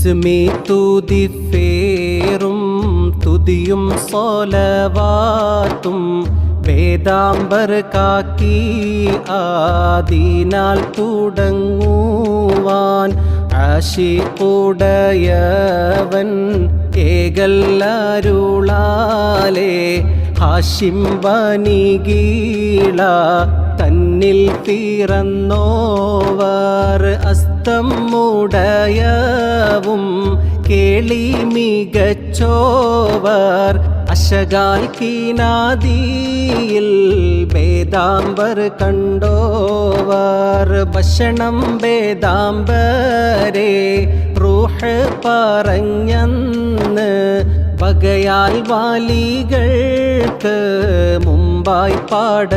ഇസ്മി തുതിഫേറും തുതിയും സ്വലവാത്തും വേദാംബർ കാക്കി ആദീനാൽ തുടങ്ങുവാൻ ആശിഖുടയവൻ ഏകല്ലരുളാലേ ഹാഷിം ബനിഗീള തന്നിൽ പിറന്നോവർ അസ്തം മുടയവും കേളി മികച്ചോവർ അശകാൽ കീനാദിയിൽ വേദാംബർ കണ്ടോവർ ഭക്ഷണം വേദാംബരെ റൂഹ് പറഞ്ഞന്ന് വകയാൽ വാലികൾക്ക് മുമ്പായി പാട